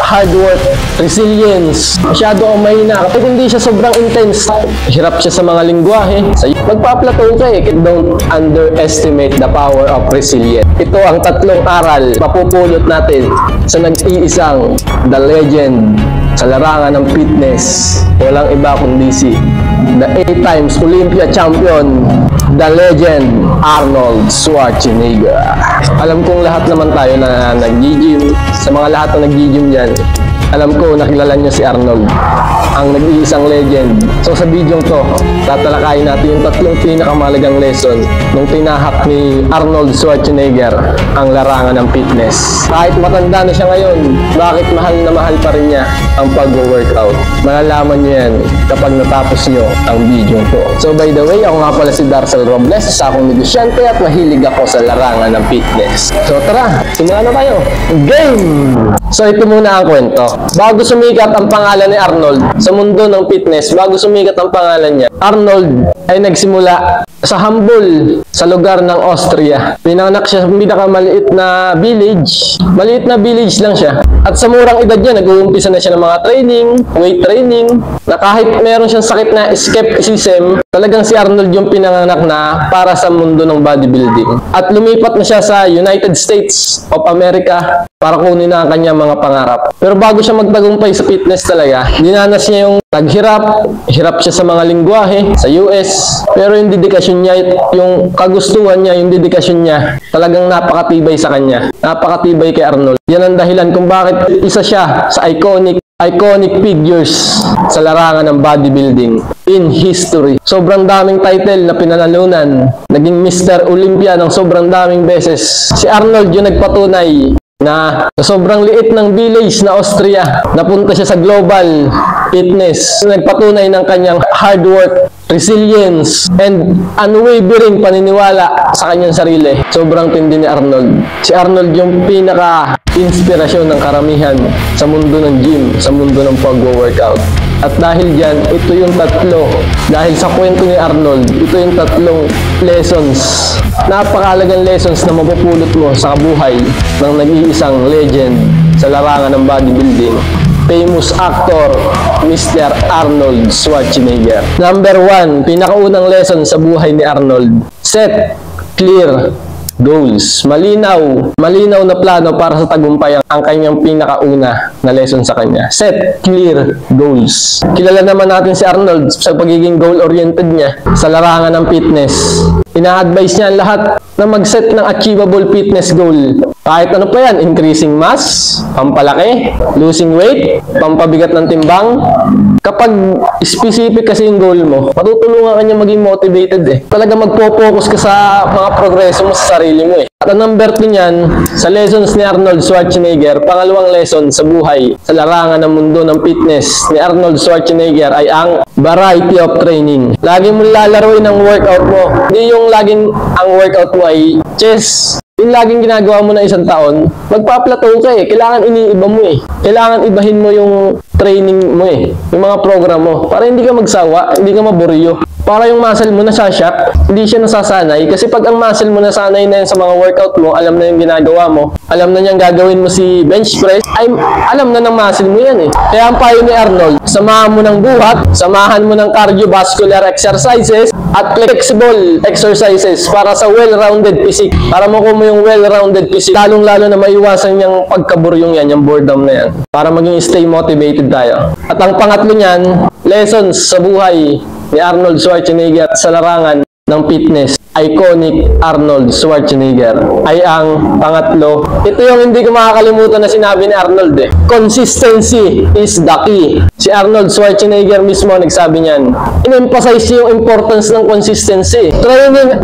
hard work, resilience. Masyado ang mahina. Kapag hindi siya sobrang intense, hirap siya sa mga lingwahe. Magpa-plateau ka eh. Don't underestimate the power of resilience. Ito ang tatlong aral mapupulot natin sa nag-iisang The Legend sa larangan ng fitness. Walang iba kundi si the 8 times Olympia champion, The Legend, Arnold Schwarzenegger. Alam kong lahat naman tayo na nag-gym. Sa mga lahat na nag-gym dyan, alam ko nakilala niyo si Arnold, ang nag-iisang legend. So sa video to, tatalakayin natin yung tatlong pinakamahalagang lesson nung tinahak ni Arnold Schwarzenegger ang larangan ng fitness. Kahit matanda na siya ngayon, bakit mahal na mahal pa rin niya ang pag-workout? Malalaman niyo yan kapag natapos niyo ang video to. So by the way, ako nga pala si Darcel Robles, isa akong negosyante at mahilig ako sa larangan ng fitness. So tara, simulan na tayo! Game! So ito muna ang kwento. Bago sumikat ang pangalan ni Arnold sa mundo ng fitness, bago sumikat ang pangalan niya, Arnold ay nagsimula sa humble sa lugar ng Austria. Pinanganak siya sa pinakamaliit na village. Maliit na village lang siya. At sa murang edad niya, nag-uumpisa na siya ng mga training, weight training, na kahit meron siyang sakit na skepticism, talagang si Arnold yung pinanganak na para sa mundo ng bodybuilding. At lumipat na siya sa United States of America para kunin na ang kanyang mga pangarap. Pero bago siya magtagumpay sa fitness talaga, dinanas niya yung taghirap, hirap siya sa mga lingwahe, sa US, pero yung dedikasyon niya, yung kagustuhan niya, yung dedikasyon niya, talagang napakatibay sa kanya. Napakatibay kay Arnold. Yan ang dahilan kung bakit isa siya sa iconic figures sa larangan ng bodybuilding in history. Sobrang daming title na pinanalunan. Naging Mr. Olympia ng sobrang daming beses. Si Arnold yung nagpatunay na sa sobrang liit ng village na Austria, napunta siya sa global fitness. Nagpatunay ng kanyang hard work, resilience, and unwavering paniniwala sa kanyang sarili. Sobrang tindi ni Arnold. Si Arnold yung pinaka-inspirasyon ng karamihan sa mundo ng gym, sa mundo ng pag-workout. At dahil dyan, ito yung tatlo. Dahil sa kwento ni Arnold, ito yung tatlong lessons. Napakahalagang lessons na mapupulot mo sa kabuhay ng nag-iisang legend sa larangan ng bodybuilding. Famous actor, Mr. Arnold Schwarzenegger. Number 1, pinakaunang lesson sa buhay ni Arnold. Set clear goals. Malinaw na plano para sa tagumpay ang kanyang pinakauna na lesson sa kanya. Set clear goals. Kilala naman natin si Arnold sa pagiging goal-oriented niya sa larangan ng fitness. Ina-advise niya ang lahat na mag-set ng achievable fitness goal. Kahit ano pa yan, increasing mass, pampalaki, losing weight, pampabigat ng timbang. Kapag specific kasi yung goal mo, matutulungan ka niya maging motivated eh. Talaga magpo-focus ka sa mga progreso mo sa sarili mo eh. At ang number 2 niyan, sa lessons ni Arnold Schwarzenegger, pangalawang lesson sa buhay, sa larangan ng mundo ng fitness ni Arnold Schwarzenegger ay ang variety of training. Lagi mo lalaroin ang workout mo. Hindi yung laging ang workout mo ay chest. Yung laging ginagawa mo na isang taon, magpa-plateau ka eh. Kailangan iniiba mo eh. Kailangan ibahin mo yung training mo eh. Yung mga program mo. Para hindi ka magsawa, hindi ka maburyo. Para yung muscle mo nasashock, hindi siya nasasanay. Kasi pag ang muscle mo nasanay na yun sa mga workout mo, alam na yung ginagawa mo, alam na niyang gagawin mo si bench press, ay alam na ng muscle mo yan eh. Kaya ang payo ni Arnold, samahan mo ng buhat, samahan mo ng cardiovascular exercises, at flexible exercises para sa well-rounded physique. Para makuha mo yung well-rounded physique. Lalong-lalo na maiwasan yung pagkaburyong yan, yung boredom na yan. Para maging stay motivated tayo. At ang pangatlo niyan, lessons sa buhay ni Arnold Schwarzenegger sa larangan ng fitness. Iconic Arnold Schwarzenegger ay ang pangatlo. Ito yung hindi ko makakalimutan na sinabi ni Arnold eh. Consistency is the key. Si Arnold Schwarzenegger mismo nagsabi niyan. In-emphasize yung importance ng consistency. Training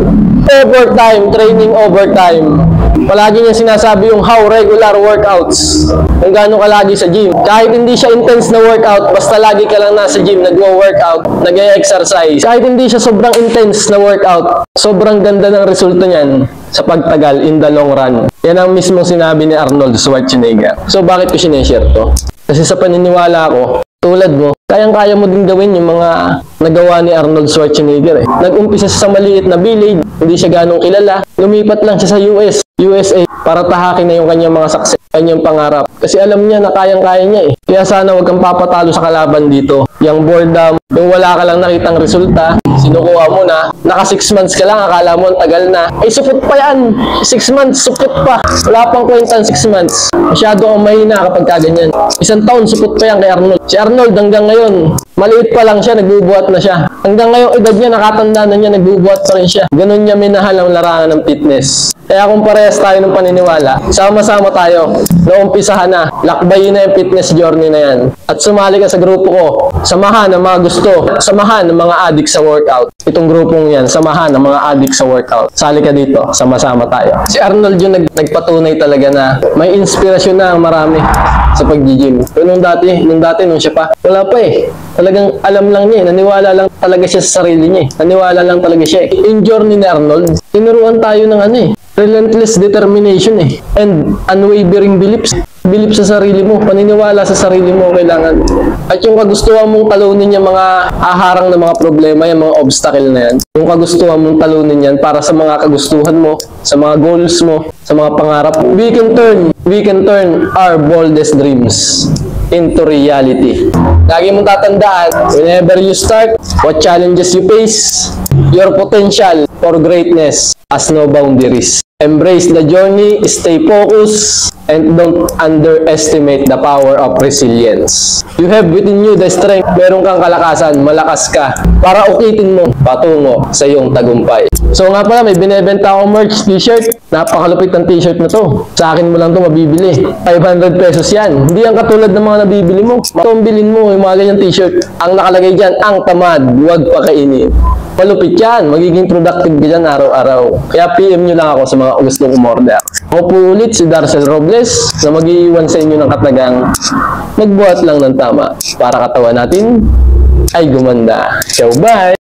over time. Palagi niya sinasabi yung how regular workouts. Kung gaano ka lagi sa gym. Kahit hindi siya intense na workout, basta lagi ka lang nasa gym, nag-workout, nag-exercise. Kahit hindi siya sobrang intense na workout, sobrang ganda ng resulta niyan sa pagtagal in the long run. Yan ang mismo sinabi ni Arnold Schwarzenegger. So bakit ko sineshare to? Kasi sa paniniwala ko, tulad mo, kayang-kaya mo din gawin yung mga nagawa ni Arnold Schwarzenegger eh. Nag-umpisa sa maliit na village, hindi siya ganong kilala. Lumipat lang siya sa USA para tahakin na yung kanyang mga success, kanyang pangarap. Kasi alam niya na kayang-kaya niya eh. Kaya sana wag kang papatalo sa kalaban dito. Yung boredom, yung wala ka lang nakitang resulta, sinukuha mo na, naka 6 months ka lang, akala mo ang tagal na. Ay, supot pa yan! 6 months, supot pa! Wala pang kwentang 6 months. Masyado kang mahina kapag kaganyan. 1 taon, supot pa yan kay Arnold. Si Arnold hanggang ngayon, maliit pa lang siya, nagbubuhat na siya. Hanggang ngayong edad niya, nakatanda na niya, nagbubuhat pa rin siya. Ganun niya minahal ang larangan ng fitness. Kaya kung parehas tayo ng paniniwala, sama-sama tayo. Naumpisahan na, lakbayin na yung fitness journey na yan. At sumali ka sa grupo ko. Samahan ng mga gusto. Samahan ng mga addict sa workout. Itong grupong yan, samahan ng mga addict sa workout. Sali ka dito, sama-sama tayo. Si Arnold yung nagpatunay talaga na may inspirasyon na ang marami sa pag-gym. Pero nung dati, nung siya pa, wala pa eh. Talagang alam lang niya eh. Naniwala lang talaga siya sa sarili niya eh. Naniwala lang talaga siya eh. Yung journey ni Arnold, tinuruan tayo ng ano eh. Relentless determination eh. And unwavering beliefs. Belief sa sarili mo, paniniwala sa sarili mo kailangan. At yung kagustuhan mong talunin yung mga aharang na mga problema, yung mga obstacle na yan. Yung kagustuhan mong talunin yan para sa mga kagustuhan mo, sa mga goals mo, sa mga pangarap. We can turn our boldest dreams into reality. Lagi mong tatandaan, whenever you start, what challenges you face, your potential for greatness has no boundaries. Embrace the journey, stay focused, and don't underestimate the power of resilience. You have within you the strength, meron kang kalakasan, malakas ka, para ukitin mo patungo sa iyong tagumpay. So nga pala, may binebenta akong merch t-shirt. Napakalupit ng t-shirt na to. Sa akin mo lang to mabibili. 500 pesos yan. Hindi yan katulad ng mga nabibili mo. Itong bilhin mo, yung mga ganyan t-shirt. Ang nakalagay dyan, ang tamad, huwag pakainin. Malupit yan. Magiging productive ka dyan araw-araw. Kaya PM nyo lang ako sa mga gustong umorder. Ako po ulit si Darcel Robles na mag-iiwan sa inyo ng katagang magbuhat lang ng tama para katawan natin ay gumanda. Ciao, bye!